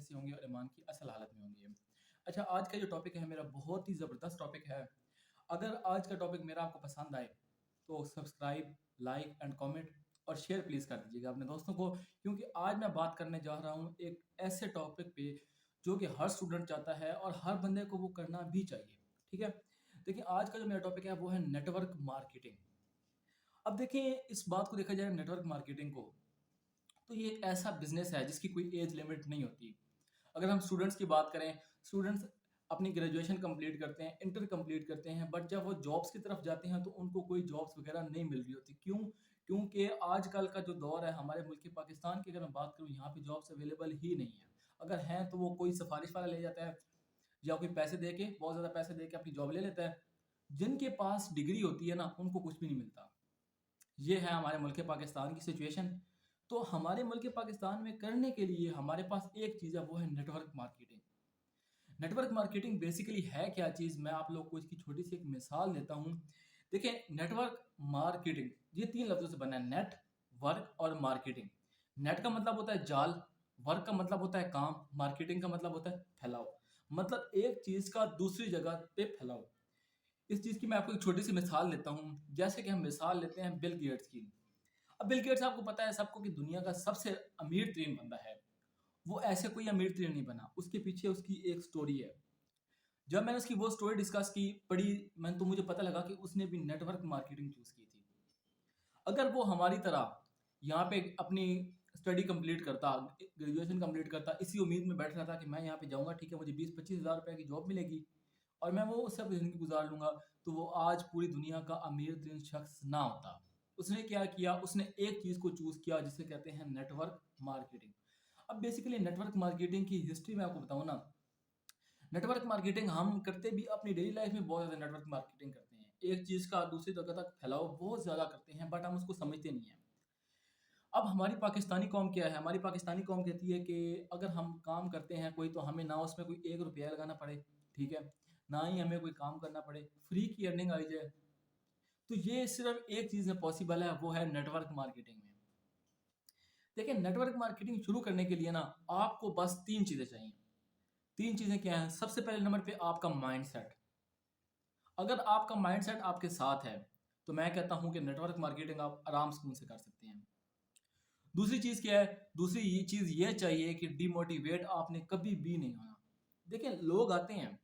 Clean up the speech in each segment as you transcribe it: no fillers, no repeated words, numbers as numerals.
से होंगे और ईमान की असल हालत में होंगे। अच्छा, आज का जो टॉपिक है मेरा बहुत ही ज़बरदस्त टॉपिक है। अगर आज का टॉपिक मेरा आपको पसंद आए, तो सब्सक्राइब, लाइक एंड कमेंट और शेयर प्लीज़ कर दीजिएगा अपने दोस्तों को, क्योंकि आज मैं बात करने जा रहा हूँ एक ऐसे टॉपिक पे जो कि हर स्टूडेंट चाहता है और हर बंदे को वो करना भी चाहिए। ठीक है? देखिए, आज का जो मेरा टॉपिक है वो है नेटवर्क मार्केटिंग। अब देखिए, इस बात को देखा जाए नेटवर्क मार्केटिंग को, तो ये एक ऐसा बिज़नेस है जिसकी कोई एज लिमिट नहीं होती। अगर हम स्टूडेंट्स की बात करें, स्टूडेंट्स अपनी ग्रेजुएशन कंप्लीट करते हैं, इंटर कंप्लीट करते हैं, बट जब वो जॉब्स की तरफ जाते हैं तो उनको कोई जॉब्स वगैरह नहीं मिल रही होती। क्यों? क्योंकि आजकल का जो दौर है हमारे मुल्क के पाकिस्तान की, अगर मैं बात करूँ, यहाँ पे जॉब्स अवेलेबल ही नहीं है। अगर हैं तो वो कोई सिफारिश वाला ले जाता है या कोई पैसे दे के, बहुत ज़्यादा पैसे दे के अपनी जॉब ले लेता है। जिनके पास डिग्री होती है ना, उनको कुछ भी नहीं मिलता। ये है हमारे मुल्क पाकिस्तान की सिचुएशन। तो हमारे मुल्क पाकिस्तान में करने के लिए हमारे पास एक चीज़ है, वो है network marketing. Network marketing basically है क्या चीज़, मैं आप लोग को इसकी छोटी सी एक मिसाल देता हूँ। देखिए, नेटवर्क मार्केटिंग ये 3 लफ्ज़ों से बना है, नेट, वर्क और मार्केटिंग। नेट का मतलब होता है जाल, वर्क का मतलब होता है काम, मार्केटिंग का मतलब होता है फैलाव। मतलब एक चीज़ का दूसरी जगह पे फैलाव। इस चीज़ की मैं आपको एक छोटी सी मिसाल देता हूँ। जैसे कि हम मिसाल लेते हैं बिल गेट्स की। अब बिल गेट्स, आपको पता है सबको कि दुनिया का सबसे अमीर तरीन बंदा है। वो ऐसे कोई अमीर तरीन नहीं बना, उसके पीछे उसकी एक स्टोरी है। जब मैंने उसकी वो स्टोरी डिस्कस की, पढ़ी, मैंने, तो मुझे पता लगा कि उसने भी नेटवर्क मार्केटिंग चूज़ की थी। अगर वो हमारी तरह यहाँ पे अपनी स्टडी कंप्लीट करता, ग्रेजुएशन कंप्लीट करता, इसी उम्मीद में बैठ रहा था कि मैं यहाँ पे जाऊँगा, ठीक है, मुझे 20-25 हज़ार रुपये की जॉब मिलेगी और मैं वो सब ज़िंदगी गुजार लूँगा, तो वो आज पूरी दुनिया का अमीर तरीन शख्स ना होता। उसने क्या किया? उसने एक चीज़ को चूज़ किया जिसे कहते हैं नेटवर्क मार्केटिंग। अब बेसिकली नेटवर्क मार्केटिंग की हिस्ट्री मैं आपको बताऊँ ना, नेटवर्क मार्केटिंग हम करते भी अपनी डेली लाइफ में बहुत ज़्यादा नेटवर्क मार्केटिंग करते हैं। एक चीज़ का दूसरी जगह तक फैलाव बहुत ज़्यादा करते हैं, बट हम उसको समझते नहीं हैं। अब हमारी पाकिस्तानी कौम क्या है? हमारी पाकिस्तानी कौम कहती है कि अगर हम काम करते हैं कोई, तो हमें ना उसमें कोई 1 रुपया लगाना पड़े, ठीक है? ना ही हमें कोई काम करना पड़े, फ्री की अर्निंग आई जाए। तो ये सिर्फ़ एक चीज़ में पॉसिबल है, वो है नेटवर्क मार्केटिंग में। देखिए, नेटवर्क मार्केटिंग शुरू करने के लिए ना आपको बस 3 चीज़ें चाहिए। 3 चीज़ें क्या हैं? सबसे पहले नंबर पे आपका माइंडसेट। अगर आपका माइंडसेट आपके साथ है, तो मैं कहता हूँ कि नेटवर्क मार्केटिंग आप आराम सुकून से कर सकते हैं। दूसरी चीज़ क्या है? दूसरी ये चीज़ ये चाहिए कि डिमोटिवेट आपने कभी भी नहीं होना। देखिए, लोग आते हैं,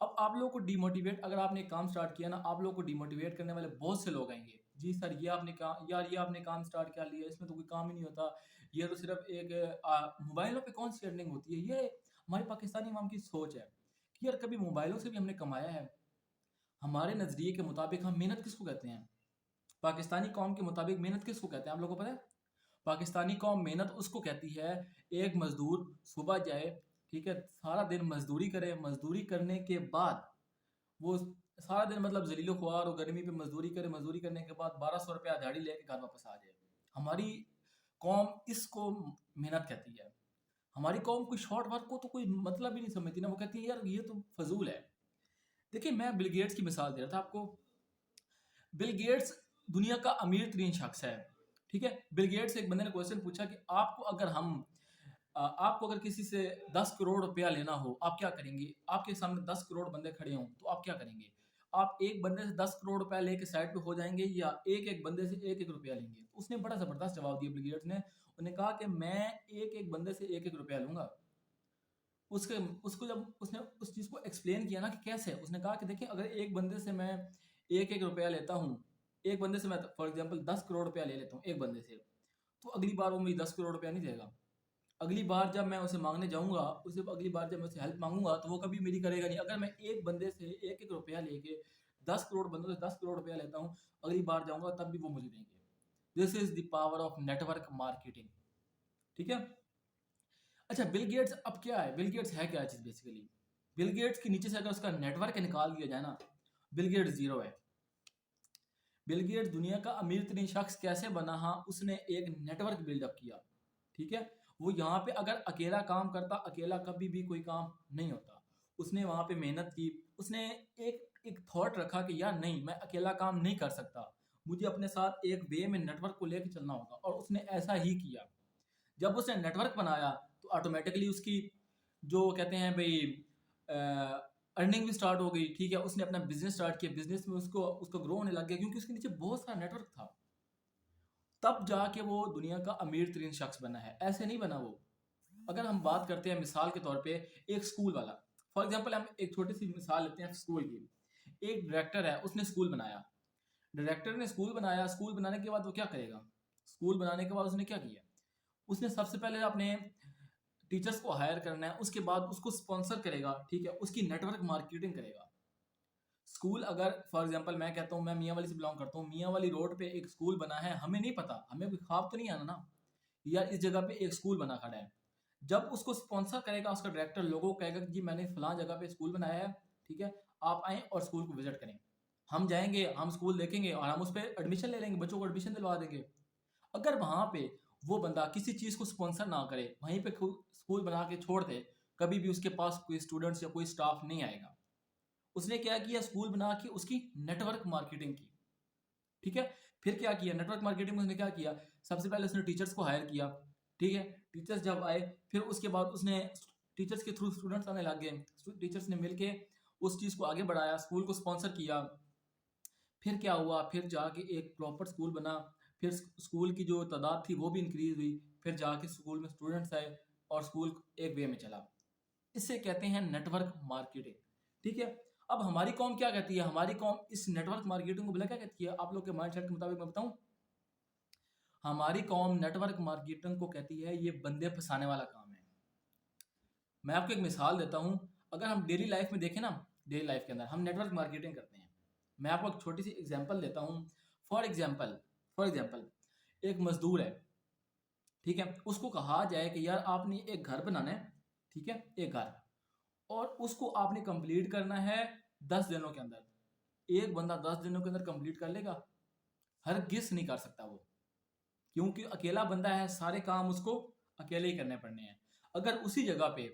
अब आप लोगों को डिमोटिवेट, अगर आपने काम स्टार्ट किया ना, आप लोगों को डिमोटिवेट करने वाले बहुत से लोग आएँगे। जी सर, ये आपने कहा यार, ये आपने काम स्टार्ट कर लिया, इसमें तो कोई काम ही नहीं होता। ये तो सिर्फ़ एक मोबाइलों पे कौन सी अर्निंग होती है? ये हमारी पाकिस्तानी अवाम की सोच है कि यार कभी मोबाइलों से भी हमने कमाया है। हमारे नज़रिए के मुताबिक हम मेहनत किसको कहते हैं? पाकिस्तानी कौम के मुताबिक मेहनत किसको कहते हैं, आप लोगों को पता है? पाकिस्तानी कौम मेहनत उसको कहती है, एक मज़दूर सुबह जाए, ठीक है, सारा दिन मज़दूरी करे, मज़दूरी करने के बाद वो सारा दिन मतलब ज़लील-ओ-ख्वार और गर्मी पे मज़दूरी करे, मज़दूरी करने के बाद 1200 रुपया दिहाड़ी लेके घर वापस आ जाए। हमारी कौम इसको मेहनत कहती है। हमारी कौम कोई शॉर्ट वर्क को तो कोई मतलब ही नहीं समझती ना, वो कहती है यार ये तो फ़ज़ूल है। देखिए, मैं बिल गेट्स की मिसाल दे रहा था आपको। बिल गेट्स दुनिया का अमीर तरीन शख्स है, ठीक है? बिल गेट्स से एक बंदे ने क्वेश्चन पूछा कि आपको अगर किसी से 10 करोड़ रुपया लेना हो, आप क्या करेंगे? आपके सामने 10 करोड़ बंदे खड़े हों, तो आप क्या करेंगे? आप एक बंदे से 10 करोड़ रुपया लेके साइड पे हो जाएँगे या एक-एक बंदे से 1-1 रुपया लेंगे? उसने बड़ा ज़बरदस्त जवाब दिया बिल गेट्स ने। उसने कहा कि मैं एक-एक बंदे से 1-1 रुपया लूँगा। उसके उसको जब उसने उस चीज़ को एक्सप्लेन किया ना कि कैसे, उसने कहा कि देखिए, अगर एक बंदे से मैं 1-1 रुपया लेता हूँ, एक बंदे से मैं फॉर एग्ज़ाम्पल 10 करोड़ रुपया ले लेता हूँ एक बंदे से, तो अगली बार वो मुझे 10 करोड़ रुपया नहीं देगा। अगली बार जब मैं उसे माँगने जाऊँगा, उसे अगली बार जब मैं उससे हेल्प माँगूँगा, तो वो कभी मेरी करेगा नहीं। अगर मैं एक बंदे से 1-1 रुपया लेके 10 करोड़ बंदों से 10 करोड़ रुपया लेता हूँ, अगली बार जाऊँगा तब भी वो मुझे देंगे। This is the power of network marketing, ठीक है? अच्छा, बिल गेट्स अब क्या है? बिल गेट्स है क्या चीज़ बेसिकली? बिल गेट्स के नीचे से अगर उसका नेटवर्क निकाल दिया जाए ना, बिल गेट्स ज़ीरो है। बिल गेट्स दुनिया का अमीर तरीन शख्स कैसे बना? हाँ, उसने एक नेटवर्क बिल्डअप किया, ठीक है? वो यहाँ पे अगर अकेला काम करता, अकेला कभी भी कोई काम नहीं होता। उसने वहाँ पे मेहनत की, उसने एक एक थॉट रखा कि यार नहीं, मैं अकेला काम नहीं कर सकता। मुझे अपने साथ एक वे में नेटवर्क को लेके चलना होगा और उसने ऐसा ही किया। जब उसने नेटवर्क बनाया, तो ऑटोमेटिकली उसकी जो कहते हैं भाई अर्निंग भी स्टार्ट हो गई, ठीक है, उसने अपना बिजनेस स्टार्ट किया, बिजनेस में उसको उसको ग्रो होने लग गया क्योंकि उसके नीचे बहुत सारा नेटवर्क था। तब जाके वो दुनिया का अमीर तरीन शख्स बना है, ऐसे नहीं बना वो। अगर हम बात करते हैं मिसाल के तौर पे एक स्कूल वाला, फॉर एग्जांपल हम एक छोटी सी मिसाल लेते हैं स्कूल की। एक डायरेक्टर है, उसने स्कूल बनाया। डायरेक्टर ने स्कूल बनाया, स्कूल बनाने के बाद वो क्या करेगा? स्कूल बनाने के बाद उसने क्या किया? उसने सबसे पहले अपने टीचर्स को हायर करना है, उसके बाद उसको स्पॉन्सर करेगा, ठीक है, उसकी नेटवर्क मार्केटिंग करेगा। स्कूल अगर फॉर एग्जांपल मैं कहता हूँ, मैं मियाँ वाली से बिलोंग करता हूँ, मियाँ वाली रोड पे एक स्कूल बना है, हमें नहीं पता, हमें कोई ख्वाब तो नहीं आना ना यार इस जगह पे एक स्कूल बना खड़ा है। जब उसको स्पॉन्सर करेगा उसका डायरेक्टर, लोगों को कहेगा कि जी मैंने फलां जगह पे स्कूल बनाया है, ठीक है, आप आएँ और स्कूल को विजिट करें। हम जाएंगे, हम स्कूल देखेंगे और हम उस पर एडमिशन ले लेंगे, बच्चों को एडमिशन दिलवा देंगे। अगर वहां पे वो बंदा किसी चीज को स्पॉन्सर ना करे, वहीं पे स्कूल बना के छोड़ दे, कभी भी उसके पास कोई स्टूडेंट्स या कोई स्टाफ नहीं आएगा। उसने क्या किया? स्कूल बना के उसकी नेटवर्क मार्केटिंग की, ठीक है। फिर क्या किया? नेटवर्क मार्केटिंग में उसने क्या किया? सबसे पहले उसने टीचर्स को हायर किया, ठीक है। टीचर्स जब आए, फिर उसके बाद उसने टीचर्स के थ्रू स्टूडेंट्स आने लग गए, टीचर्स ने मिलके उस चीज को आगे बढ़ाया, स्कूल को स्पॉन्सर किया। फिर क्या हुआ? फिर जाके एक प्रॉपर स्कूल बना, फिर स्कूल की जो तादाद थी वो भी इंक्रीज हुई, फिर जाके स्कूल में स्टूडेंट्स आए और स्कूल एक वे में चला। इसे कहते हैं नेटवर्क मार्केटिंग, ठीक है। अब हमारी कौम क्या कहती है? हमारी कौम इस नेटवर्क मार्केटिंग को भला क्या कहती है? आप लोग के माइंड सेट के मुताबिक मैं बताऊं, हमारी कौम नेटवर्क मार्केटिंग को कहती है ये बंदे फंसाने वाला काम है। मैं आपको एक मिसाल देता हूं, अगर हम डेली लाइफ में देखें ना, डेली लाइफ के अंदर हम नेटवर्क मार्केटिंग करते हैं। मैं आपको एक छोटी सी एग्जांपल देता हूं। फॉर एग्जांपल एक मजदूर है, ठीक है, उसको कहा जाए कि यार आपने एक घर बनाना है, ठीक है, एक घर, और उसको आपने कंप्लीट करना है 10 दिनों के अंदर। एक बंदा 10 दिनों के अंदर कंप्लीट कर लेगा? हरगिज़ नहीं कर सकता वो, क्योंकि अकेला बंदा है, सारे काम उसको अकेले ही करने पड़ने हैं। अगर उसी जगह पे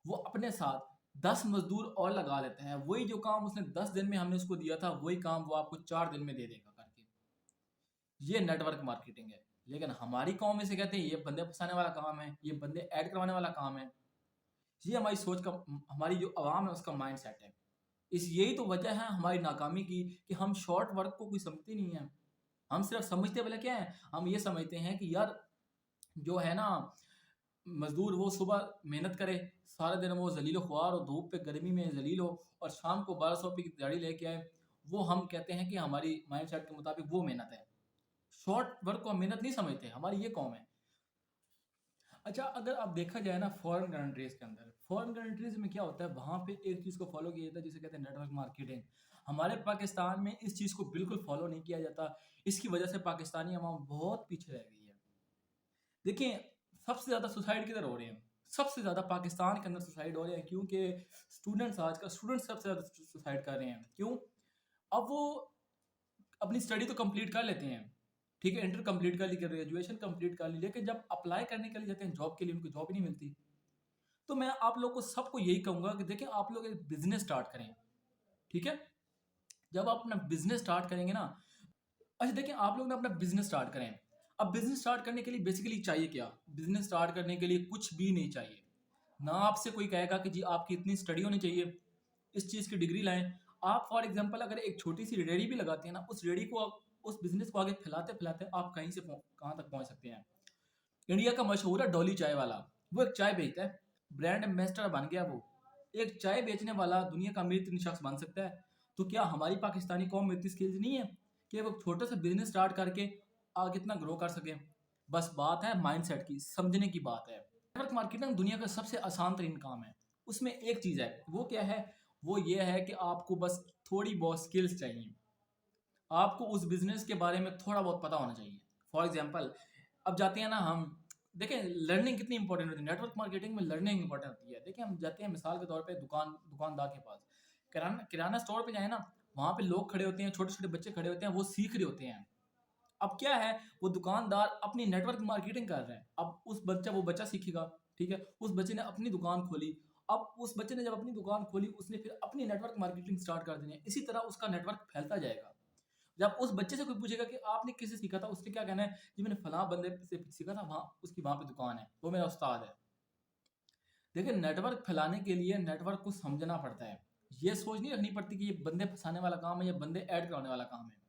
वो अपने साथ 10 मजदूर और लगा लेता है, वही जो काम उसने 10 दिन में हमने उसको दिया था, वही काम वो आपको 4 दिन में दे देगा करके। ये नेटवर्क मार्केटिंग है। लेकिन हमारी कौम में से कहते हैं ये बंदे फंसाने वाला काम है, ये बंदे ऐड करवाने वाला काम है। ये हमारी सोच का, हमारी जो आवाम है उसका माइंड सेट है। इस यही तो वजह है हमारी नाकामी की, कि हम शॉर्ट वर्क को कोई समझते नहीं है। हम सिर्फ समझते पहले क्या है, हम ये समझते हैं कि यार जो है ना, मजदूर वो सुबह मेहनत करे, सारा दिन वो जलीलो ख्वार हो, धूप पे गर्मी में जलील हो, और शाम को 1200 रुपये की दिहाड़ी लेके आए। वो हम कहते हैं कि हमारी माइंड सेट के मुताबिक वो मेहनत है। शॉर्ट वर्क को हम मेहनत नहीं समझते, हमारी ये कौम है। अच्छा, अगर आप देखा जाए ना फॉरेन कंट्रीज के अंदर, फॉरेन कंट्रीज में क्या होता है, वहाँ पे एक चीज़ को फॉलो किया जाता है जिसे कहते हैं नेटवर्क मार्केटिंग। हमारे पाकिस्तान में इस चीज़ को बिल्कुल फॉलो नहीं किया जाता। इसकी वजह से पाकिस्तानी अवाम बहुत पीछे रह गई है। देखिए, सबसे ज़्यादा सुसाइड किधर हो रहे हैं? सबसे ज़्यादा पाकिस्तान के अंदर सुसाइड हो रहे हैं, क्योंकि स्टूडेंट्स, आजकल स्टूडेंट्स सबसे ज़्यादा सुसाइड कर रहे हैं। क्यों? अब वो अपनी स्टडी तो कंप्लीट कर लेते हैं, ठीक है, इंटर कंप्लीट कर ली, ग्रेजुएशन कंप्लीट कर ली, लेकिन जब अप्लाई करने के लिए जाते हैं जॉब के लिए, उनको जॉब ही नहीं मिलती। तो मैं आप लोग को सबको यही कहूंगा कि देखिए, आप लोग एक बिजनेस स्टार्ट करें, ठीक है। जब आप अपना बिजनेस स्टार्ट करेंगे ना, अच्छा देखिए, आप लोग ना अपना बिजनेस स्टार्ट करें। अब बिजनेस स्टार्ट करने के लिए बेसिकली चाहिए क्या? बिजनेस स्टार्ट करने के लिए कुछ भी नहीं चाहिए। ना आपसे कोई कहेगा कि जी आपकी इतनी स्टडी होनी चाहिए, इस चीज़ की डिग्री लाएं। आप फॉर एग्जांपल अगर एक छोटी सी रेडी भी लगाते हैं ना, उस रेडी को उस बिजनेस को आगे फैलाते फैलाते आप कहीं से कहाँ तक पहुँच सकते हैं। इंडिया का मशहूर है डॉली चाय वाला, वो एक चाय बेचता है, ब्रांड एम्बेसडर बन गया वो। एक चाय बेचने वाला दुनिया का अमीर तीन शख्स बन सकता है। तो क्या हमारी पाकिस्तानी कौम में इतनी स्किल्स नहीं है कि वो छोटा सा बिजनेस स्टार्ट करके आगे कितना ग्रो कर सके? बस बात है माइंडसेट की, समझने की बात है। नेटवर्क मार्केटिंग दुनिया का सबसे आसान तरीन काम है। उसमें एक चीज़ है, वो क्या है? वो ये है कि आपको बस थोड़ी बहुत स्किल्स चाहिए। आपको उस बिजनेस के बारे में थोड़ा बहुत पता होना चाहिए। फॉर एग्जाम्पल, अब जाते हैं ना हम, देखें लर्निंग कितनी इंपॉर्टेंट होती है, नेटवर्क मार्केटिंग में लर्निंग इंपॉर्टेंट होती है। देखिए, हम जाते हैं मिसाल के तौर पे दुकानदार के पास, किराना स्टोर पे जाए ना, वहाँ पे लोग खड़े होते हैं, छोटे छोटे बच्चे खड़े होते हैं, वो सीख रहे होते हैं। अब क्या है, वो दुकानदार अपनी नेटवर्क मार्केटिंग कर रहे हैं। अब वो बच्चा सीखेगा, ठीक है, उस बच्चे ने अपनी दुकान खोली। अब उस बच्चे ने जब अपनी दुकान खोली, उसने फिर अपनी नेटवर्क मार्केटिंग स्टार्ट कर देनी है। इसी तरह उसका नेटवर्क फैलता जाएगा। जब उस बच्चे से कोई पूछेगा कि आपने किससे सीखा था, उसने क्या कहना है, जी मैंने फलां बंदे से सीखा था, वहाँ उसकी वहाँ पे दुकान है, वो मेरा उस्ताद है। देखिए, नेटवर्क फैलाने के लिए नेटवर्क को समझना पड़ता है। ये सोच नहीं रखनी पड़ती कि ये बंदे फँसाने वाला काम है, ये बंदे ऐड कराने वाला काम है।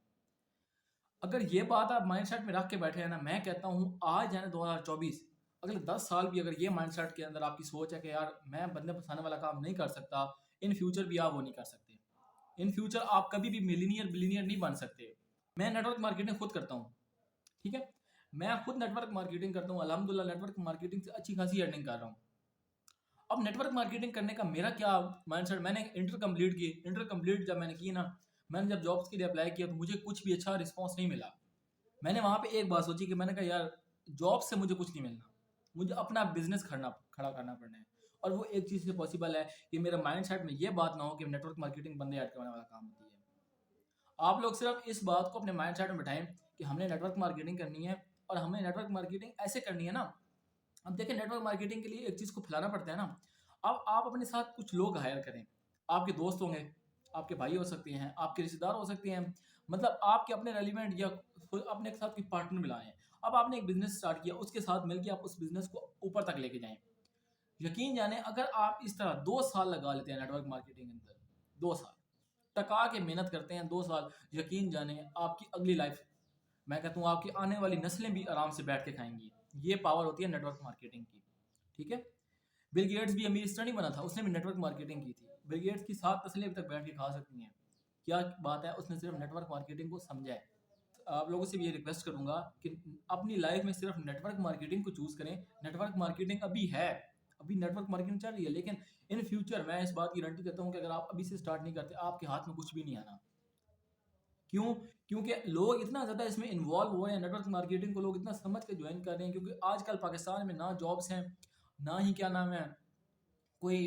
अगर ये बात आप माइंडसेट में रख के बैठे हैं ना, मैं कहता हूँ आज है ना 2024, अगले 10 साल भी अगर ये माइंडसेट के अंदर आपकी सोच है कि यार मैं बंदे फँसाने वाला काम नहीं कर सकता, इन फ्यूचर भी आप वो नहीं कर सकते। इन फ्यूचर आप कभी भी मिलीनियर, बिलीनियर नहीं बन सकते। मैं नेटवर्क मार्केटिंग खुद करता हूँ, ठीक है? मैं खुद नेटवर्क मार्केटिंग करता हूँ, अल्हम्दुलिल्लाह नेटवर्क मार्केटिंग से अच्छी खासी अर्निंग कर रहा हूँ। अब नेटवर्क मार्केटिंग करने का मेरा क्या माइंडसेट, मैंने इंटर कंप्लीट की। इंटर कंप्लीट जब मैंने की ना, मैंने जब जॉब्स के लिए अप्लाई किया तो मुझे कुछ भी अच्छा रिस्पॉन्स नहीं मिला। मैंने वहाँ पे एक बात सोची कि मैंने कहा यार जॉब से मुझे कुछ नहीं मिलना, मुझे अपना बिजनेस खड़ा करना पड़ना है। और वो एक चीज़ से पॉसिबल है कि मेरे माइंडसेट में ये बात ना हो कि नेटवर्क मार्केटिंग बंदे ऐड करने वाला काम होती है। आप लोग सिर्फ इस बात को अपने माइंडसेट में बिठाएं कि हमने नेटवर्क मार्केटिंग करनी है, और हमें नेटवर्क मार्केटिंग ऐसे करनी है ना। अब देखिए, नेटवर्क मार्केटिंग के लिए एक चीज़ को फैलाना पड़ता है ना। अब आप अपने साथ कुछ लोग हायर करें, आपके दोस्त होंगे, आपके भाई हो सकते हैं, आपके रिश्तेदार हो सकते हैं, मतलब आपके अपने रेलिवेंट या कोई अपने साथ कोई पार्टनर मिलाएं। अब आपने एक बिजनेस स्टार्ट किया, उसके साथ मिलकर आप उस बिजनेस को ऊपर तक लेके जाएं। यकीन जाने अगर आप इस तरह 2 साल लगा लेते हैं नेटवर्क मार्केटिंग के अंदर, 2 साल टका के मेहनत करते हैं, 2 साल, यकीन जाने आपकी अगली लाइफ, मैं कहता हूँ आपकी आने वाली नस्लें भी आराम से बैठ के खाएंगी। ये पावर होती है नेटवर्क मार्केटिंग की, ठीक है? बिल गेट्स भी अमीर इसलिए नहीं बना था, उसने भी नेटवर्क मार्केटिंग की थी। बिल गेट्स की 7 नस्लें अभी तक बैठ के खा सकती हैं। क्या बात है, उसने सिर्फ नेटवर्क मार्केटिंग को समझा है। आप लोगों से भी ये रिक्वेस्ट करूंगा कि अपनी लाइफ में सिर्फ नेटवर्क मार्केटिंग को चूज करें। नेटवर्क मार्केटिंग अभी है, अभी नेटवर्क मार्केटिंग चल रही है, लेकिन इन फ्यूचर मैं इस बात की गारंटी देता हूँ कि अगर आप अभी से स्टार्ट नहीं करते, आपके हाथ में कुछ भी नहीं आना। क्यों? क्योंकि लोग इतना ज़्यादा इसमें इन्वॉल्व हो रहे हैं, नेटवर्क मार्केटिंग को लोग इतना समझ के ज्वाइन कर रहे हैं, क्योंकि आजकल पाकिस्तान में ना जॉब्स हैं, ना ही क्या नाम है कोई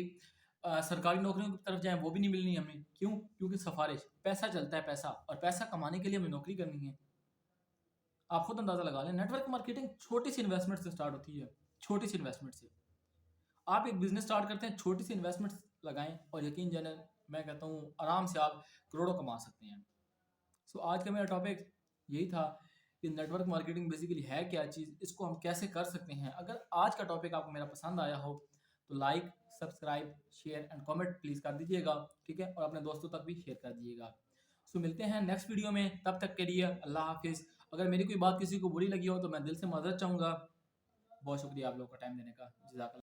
सरकारी नौकरियों की तरफ जाएं, वो भी नहीं मिलनी हमें। क्यों? क्योंकि सिफारिश, पैसा चलता है, पैसा, और पैसा कमाने के लिए हमें नौकरी करनी है। आप खुद अंदाजा लगा लें, नेटवर्क मार्केटिंग छोटी सी इन्वेस्टमेंट से स्टार्ट होती है, छोटी सी इन्वेस्टमेंट से। आप एक बिजनेस स्टार्ट करते हैं, छोटी सी इन्वेस्टमेंट लगाएं, और यकीन जाने मैं कहता हूँ आराम से आप करोड़ों कमा सकते हैं। सो आज का मेरा टॉपिक यही था कि नेटवर्क मार्केटिंग बेसिकली है क्या चीज़, इसको हम कैसे कर सकते हैं। अगर आज का टॉपिक आपको मेरा पसंद आया हो तो like, subscribe, share and comment please कर दीजिएगा, ठीक है? और अपने दोस्तों तक भी शेयर कर दीजिएगा। सो मिलते हैं नेक्स्ट वीडियो में, तब तक के लिए अल्लाह हाफिज़। अगर मेरी कोई बात किसी को बुरी लगी हो तो मैं दिल से माजरत चाहूँगा। बहुत शुक्रिया आप लोगों का टाइम देने का। जज़ाकल्लाह।